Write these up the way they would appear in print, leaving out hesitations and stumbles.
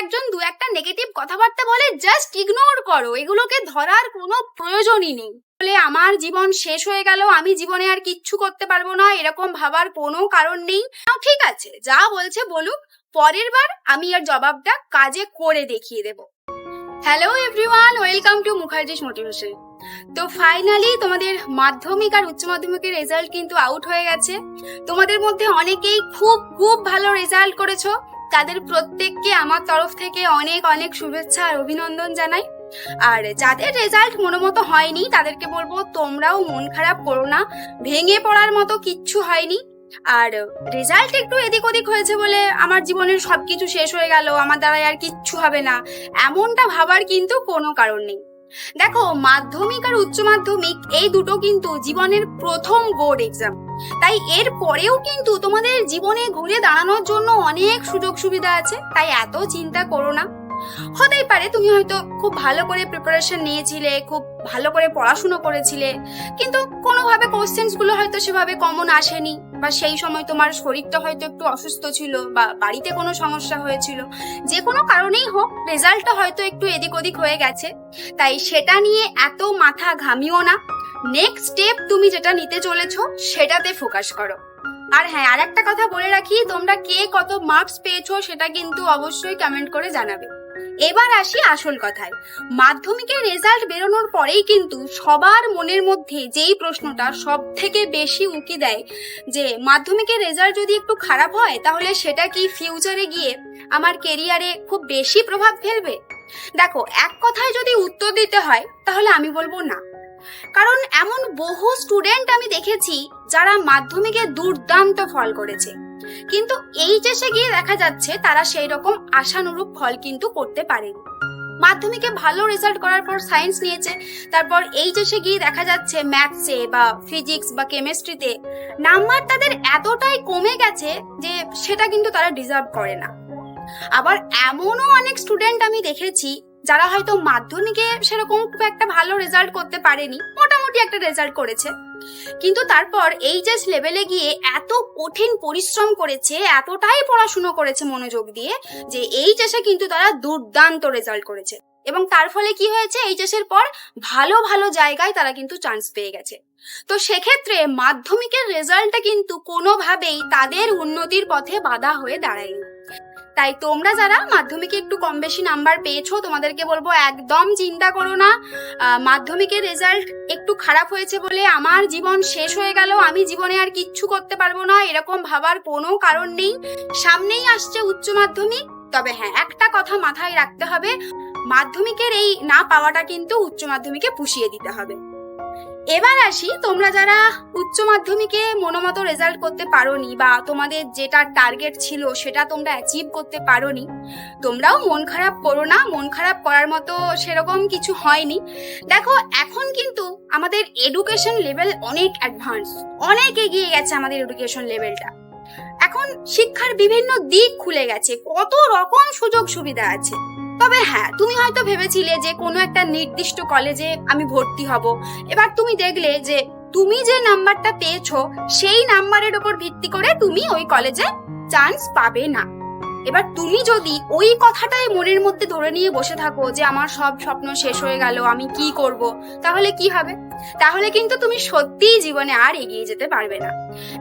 একজন দু একটা নেগেটিভ কথাবার্তা বলে জাস্ট ইগনোর করো, এগুলোকে ধরার কোনো প্রয়োজনই নেই। বলে আমার জীবন শেষ হয়ে গেল, আমি জীবনে আর কিচ্ছু করতে পারবো না, এরকম ভাবার কোনো কারণ নেই। ঠিক আছে, যা বলছে বলুক, পরের বার আমি এর জবাবটা কাজে করে দেখিয়ে দেব। Hello everyone, welcome to Mukherjee's motivation. তো ফাইনালি তোমাদের মাধ্যমিক আর উচ্চ মাধ্যমিকের রেজাল্ট কিন্তু আউট হয়ে গেছে। তোমাদের মধ্যে অনেকেই খুব খুব ভালো রেজাল্ট করেছো, তাদের প্রত্যেককে আমার তরফ থেকে অনেক অনেক শুভেচ্ছা আর অভিনন্দন জানাই। আর যাদের রেজাল্ট মনোমতো হয়নি তাদেরকে বলবো তোমরাও মন খারাপ করো না, ভেঙে পড়ার মতো কিচ্ছু হয়নি। আর রেজাল্ট একটু এদিক ওদিক হয়েছে বলে আমার জীবনের সবকিছু শেষ হয়ে গেল, আমার দ্বারা আর কিচ্ছু হবে না, এমনটা ভাবার কিন্তু কোনো কারণ নেই। দেখো, মাধ্যমিক আর উচ্চ মাধ্যমিক এই দুটো কিন্তু জীবনের প্রথম বোর্ড এক্সাম, তাই এর পরেও কিন্তু তোমাদের জীবনে ঘুরে দাঁড়ানোর জন্য অনেক সুযোগ সুবিধা আছে, তাই এত চিন্তা করো না। হতেই পারে তুমি হয়তো খুব ভালো করে প্রিপারেশন নিয়েছিলে, খুব ভালো করে পড়াশুনো করেছিলে, কিন্তু কোনোভাবে কোশ্চেন্স গুলো হয়তো সেভাবে কমন আসেনি, বা সেই সময় তোমার শরীরটা হয়তো একটু অসুস্থ ছিল, বা বাড়িতে কোনো সমস্যা হয়েছিল, যে কোনো কারণেই হোক রেজাল্টটা হয়তো একটু এদিক ওদিক হয়ে গেছে। তাই সেটা নিয়ে এত মাথা ঘামিও না, নেক্সট স্টেপ তুমি যেটা নিতে চলেছো সেটাতে ফোকাস করো। আর হ্যাঁ, আর একটা কথা বলে রাখি, তোমরা কে কত মার্কস পেয়েছো সেটা কিন্তু অবশ্যই কমেন্ট করে জানাবে। এবার আসি আসল কথায়। মাধ্যমিকের রেজাল্ট বেরোনোর পরেই কিন্তু সবার মনের মধ্যে যেই প্রশ্নটা সব থেকে বেশি উঁকি দেয়, যে মাধ্যমিকের রেজাল্ট যদি একটু খারাপ হয় তাহলে সেটা কি ফিউচারে গিয়ে আমার কেরিয়ারে খুব বেশি প্রভাব ফেলবে? দেখো, এক কথায় যদি উত্তর দিতে হয় তাহলে আমি বলবো না। কারণ এমন বহু স্টুডেন্ট আমি দেখেছি যারা মাধ্যমিকে দুর্দান্ত ফল করেছে, কিন্তু এইচএসে গিয়ে দেখা যাচ্ছে তারা সেই রকম আশানুরূপ ফল কিন্তু করতে পারেনি। মাধ্যমিকে ভালো রেজাল্ট করার পর সায়েন্স নিয়েছে, তারপর এইচএসে গিয়ে দেখা যাচ্ছে ম্যাথসে বা ফিজিক্স বা কেমিস্ট্রিতে নাম্বার তাদের এতটাই কমে গেছে যে সেটা কিন্তু তারা ডিজার্ভ করে না। আবার এমনও অনেক স্টুডেন্ট আমি দেখেছি যারা হয়তো মাধ্যমিকে সেরকম খুব একটা ভালো রেজাল্ট করতে পারেনি, মোটামুটি একটা রেজাল্ট করেছে, কিন্তু তারপর এইচএস লেভেলে গিয়ে এত কঠিন পরিশ্রম করেছে, এতটাই পড়াশুনো করেছে মনোযোগ দিয়ে, যে এইচএসে কিন্তু তারা দুর্দান্ত রেজাল্ট করেছে। এবং তার ফলে কি হয়েছে, এইচএস এর পর ভালো ভালো জায়গায় তারা কিন্তু চান্স পেয়ে গেছে। তো সেক্ষেত্রে মাধ্যমিকের রেজাল্টটা কিন্তু কোনোভাবেই তাদের উন্নতির পথে বাধা হয়ে দাঁড়ায়নি। তাই তোমরা যারা মাধ্যমিকে একটু কম বেশি নাম্বার পেয়েছো, তোমাদেরকে বলবো একদম চিন্তা করো না। মাধ্যমিকের রেজাল্ট একটু খারাপ হয়েছে বলে আমার জীবন শেষ হয়ে গেল, আমি জীবনে আর কিচ্ছু করতে পারবো না, এরকম ভাবার কোনো কারণ নেই। সামনেই আসছে উচ্চ মাধ্যমিক, তবে হ্যাঁ, একটা কথা মাথায় রাখতে হবে, মাধ্যমিকের এই না পাওয়াটা কিন্তু উচ্চ মাধ্যমিকে পুষিয়ে দিতে হবে। এবার আসি, তোমরা যারা উচ্চ মাধ্যমিকে মনোমতো রেজাল্ট করতে পারোনি, বা তোমাদের যেটা টার্গেট ছিল সেটা তোমরা অ্যাচিভ করতে পারোনি, তোমরাও মন খারাপ করো না, মন খারাপ করার মতো সেরকম কিছু হয়নি। দেখো, এখন কিন্তু আমাদের এডুকেশন লেভেল অনেক অ্যাডভান্স, অনেক এগিয়ে গেছে আমাদের এডুকেশন লেভেলটা। এখন শিক্ষার বিভিন্ন দিক খুলে গেছে, কত রকম সুযোগ সুবিধা আছে। তবে হ্যাঁ, তুমি হয়তো ভেবেছিলে যে কোনো একটা নির্দিষ্ট কলেজে আমি ভর্তি হব, এবার তুমি দেখলে যে তুমি যে নাম্বারটা পেয়েছো সেই নাম্বারের উপর ভিত্তি করে তুমি ওই কলেজে চান্স পাবে না। এবার তুমি যদি ওই কথাটাই মনের মধ্যে ধরে নিয়ে বসে থাকো যে আমার সব স্বপ্ন শেষ হয়ে গেল, আমি কি করব, তাহলে কি হবে? তাহলে কিন্তু তুমি সত্যিই জীবনে আর এগিয়ে যেতে পারবে না।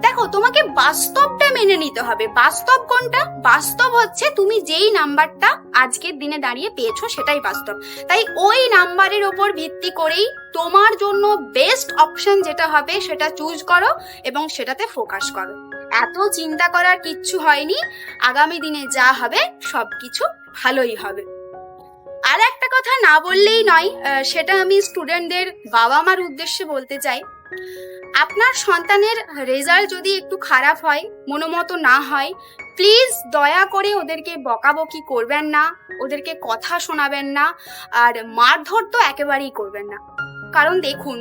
দেখো, তোমাকে বাস্তবটা মেনে নিতে হবে। বাস্তব কোনটা? বাস্তব হচ্ছে তুমি যেই নাম্বারটা আজকের দিনে দাঁড়িয়ে পেয়েছো সেটাই বাস্তব। তাই ওই নাম্বারের উপর ভিত্তি করেই তোমার জন্য বেস্ট অপশন যেটা হবে সেটা চুজ করো এবং সেটাতে ফোকাস করো। এত চিন্তা করার কিচ্ছু হয়নি, আগামী দিনে যা হবে সবকিছু ভালোই হবে। আর একটা কথা না বললেই নয়, সেটা আমি স্টুডেন্টদের বাবা মার উদ্দেশ্যে বলতে চাই। আপনার সন্তানের রেজাল্ট যদি একটু খারাপ হয়, মনোমতো না হয়, প্লিজ দয়া করে ওদেরকে বকাবকি করবেন না, ওদেরকে কথা শোনাবেন না, আর মারধর তো একেবারেই করবেন না। কারণ দেখুন,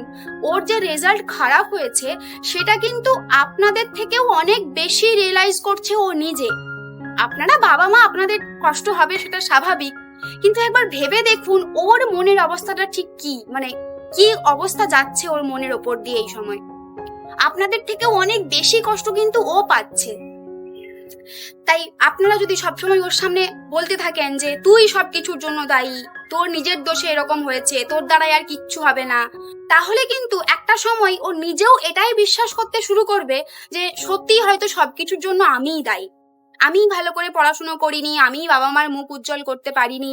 ওর যে রেজাল্ট খারাপ হয়েছে সেটা কিন্তু আপনাদের থেকেও অনেক বেশি রিয়েলাইজ করছে ও নিজে। আপনারা বাবা মা, আপনাদের কষ্ট হবে, সেটা স্বাভাবিক, কিন্তু একবার ভেবে দেখুন ওর মনের অবস্থাটা ঠিক কি, মানে কি অবস্থা যাচ্ছে ওর মনের ওপর দিয়ে এই সময়। আপনাদের থেকেও অনেক বেশি কষ্ট কিন্তু ও পাচ্ছে। তাই আপনারা যদি সবসময় ওর সামনে বলতে থাকেন যে তুই সবকিছুর জন্য দায়ী, তোর নিজের দোষে এরকম হয়েছে, তোর দ্বারাই আর কিচ্ছু হবে না, তাহলে কিন্তু একটা সময় ও নিজেও এটাই বিশ্বাস করতে শুরু করবে যে সত্যিই হয়তো সবকিছুর জন্য আমিই দায়ী, আমি ভালো করে পড়াশুনো করিনি, আমি বাবা মার মুখ উজ্জ্বল করতে পারিনি,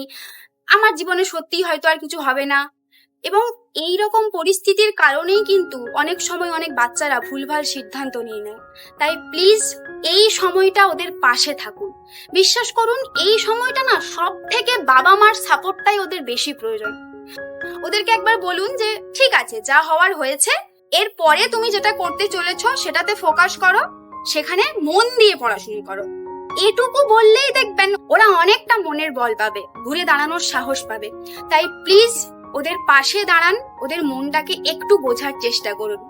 আমার জীবনে সত্যিই হয়তো আর কিছু হবে না। এবং এই রকম পরিস্থিতির কারণেই কিন্তু অনেক সময় অনেক বাচ্চারা ভুলভাল সিদ্ধান্ত নিয়ে নেয়। তাই প্লিজ এই সময়টা ওদের পাশে থাকুন। বিশ্বাস করুন, এই সময়টা না সব থেকে বাবা মার সাপোর্টটাই ওদের বেশি প্রয়োজন। ওদেরকে একবার বলুন যে ঠিক আছে, যা হওয়ার হয়েছে, এরপরে তুমি যেটা করতে চলেছো সেটাতে ফোকাস করো, সেখানে মন দিয়ে পড়াশুনো করো। এটুকু বললেই দেখবেন ওরা অনেকটা মনের বল পাবে, ঘুরে দাঁড়ানোর সাহস পাবে। তাই প্লিজ ওদের পাশে দাঁড়ান, ওদের মনটাকে একটু বোঝার চেষ্টা করুন।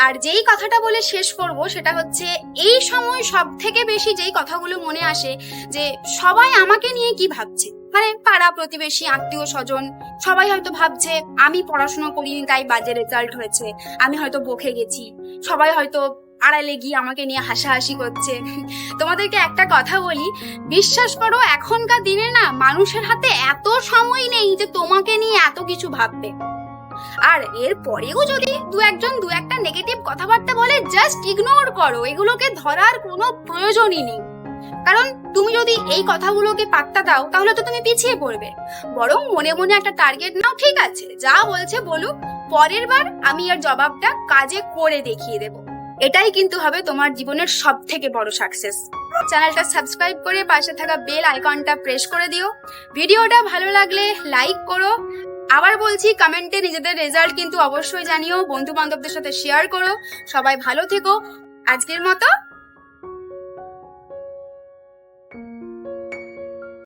আর যেই কথাটা বলে শেষ করব সেটা হচ্ছে, এই সময় সব থেকে বেশি যেই কথাগুলো মনে আসে যে সবাই আমাকে নিয়ে কি ভাবছে, মানে পাড়া প্রতিবেশী আত্মীয় স্বজন সবাই হয়তো ভাবছে আমি পড়াশোনা করিনি তাই বাজে রেজাল্ট হয়েছে, আমি হয়তো বকে গেছি, সবাই হয়তো আড়ালে গিয়ে আমাকে নিয়ে হাসাহাসি করছে। তোমাদেরকে একটা কথা বলি, বিশ্বাস করো এখনকার দিনে না মানুষের হাতে এত সময় নেই যে তোমাকে নিয়ে এত কিছু ভাববে। আর এর পরেও যদি দু একটা নেগেটিভ কথাবার্তা বলে, জাস্ট ইগনোর করো, এগুলোকে ধরার কোনো প্রয়োজনই নেই। কারণ তুমি যদি এই কথাগুলোকে পাত্তা দাও তাহলে তো তুমি পিছিয়ে পড়বে। বরং মনে মনে একটা টার্গেট নাও, ঠিক আছে যা বলছে বলুক, পরের বার আমি এর জবাবটা কাজে করে দেখিয়ে দেব। এটাই কিন্তু হবে তোমার জীবনের সব থেকে বড় সাকসেস। চ্যানেলটা সাবস্ক্রাইব করে পাশে থাকা বেল আইকনটা প্রেস করে দিও। ভিডিওটা ভালো লাগলে লাইক করো। আবার বলছি, কমেন্টে নিজেদের রেজাল্ট কিন্তু অবশ্যই জানিও, বন্ধু বান্ধবদের সাথে শেয়ার করো। সবাই ভালো থেকো। আজকের মতো